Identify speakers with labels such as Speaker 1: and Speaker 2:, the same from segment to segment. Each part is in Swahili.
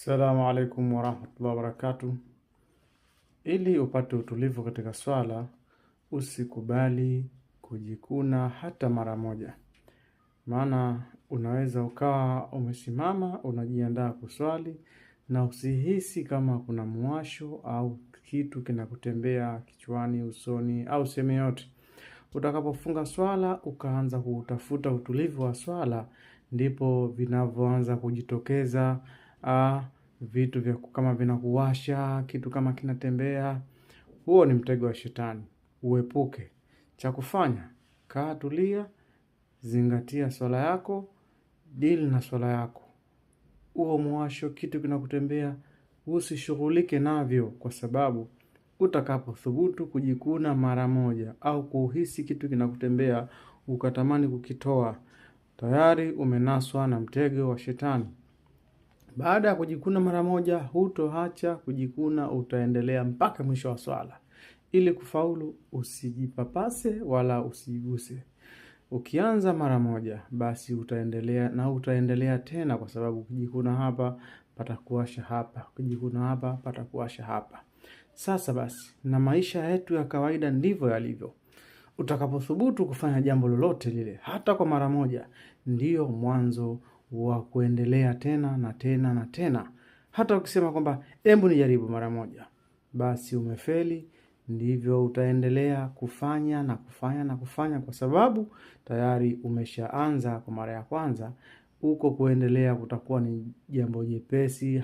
Speaker 1: Assalamu alaikum warahmatullahi wabarakatuh. Ili upate utulivu katika swala, usikubali kujikuna hata mara moja. Maana unaweza ukawa umesimama, unajiandaa kuswali, na usihisi kama kuna muwasho au kitu kinakutembea kichwani, usoni, au sehemu yote. Utakapofunga swala, ukaanza kutafuta utulivu wa swala, ndipo vinavyoanza kujitokeza vitu vya kama vinakuwasha, kitu kama kinatembea. Huo ni mtego wa shetani, uepuke. Cha kufanya, kaa tulia, zingatia swala yako, deal na swala yako. Huo muwasho, kitu kinakutembea, usishughulike navyo, kwa sababu utakapothubutu kujikuna mara moja au kuhisi kitu kinakutembea ukatamani kukitoa, tayari umenaswa na mtego wa shetani. Baada ya kujikuna mara moja, hutoacha kujikuna, utaendelea mpaka mwisho wa swala. Ili kufaulu, usijipapase wala usiguse. Ukianza mara moja, basi utaendelea tena, kwa sababu kujikuna hapa patakuwasha hapa, kujikuna hapa patakuwasha hapa. Sasa basi, na maisha yetu ya kawaida ndivyo yalivyo. Utakapothubutu kufanya jambo lolote lile, hata kwa mara moja, ndiyo mwanzo wa kuendelea tena na tena na tena. Hata ukisema kwamba hebu nijaribu mara moja, basi umefeli. Ndivyo utaendelea kufanya na kufanya na kufanya, kwa sababu tayari umeshaanza kwa mara ya kwanza. Uko kuendelea kutakuwa ni jambo jepesi,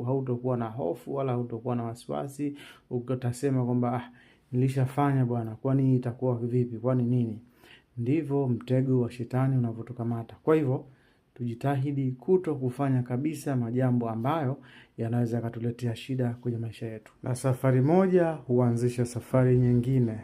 Speaker 1: hautokuwa na hofu wala hautokuwa na wasiwasi. Utasema kwamba nilishafanya bwana, kwani itakuwa vipi, kwani nini? Ndivyo mtego wa shetani unavyotukamata. Kwa hivyo tujitahidi kuto kufanya kabisa majambo ambayo yanaweza kutuletea shida kwenye maisha yetu. Na safari moja huanzisha safari nyingine.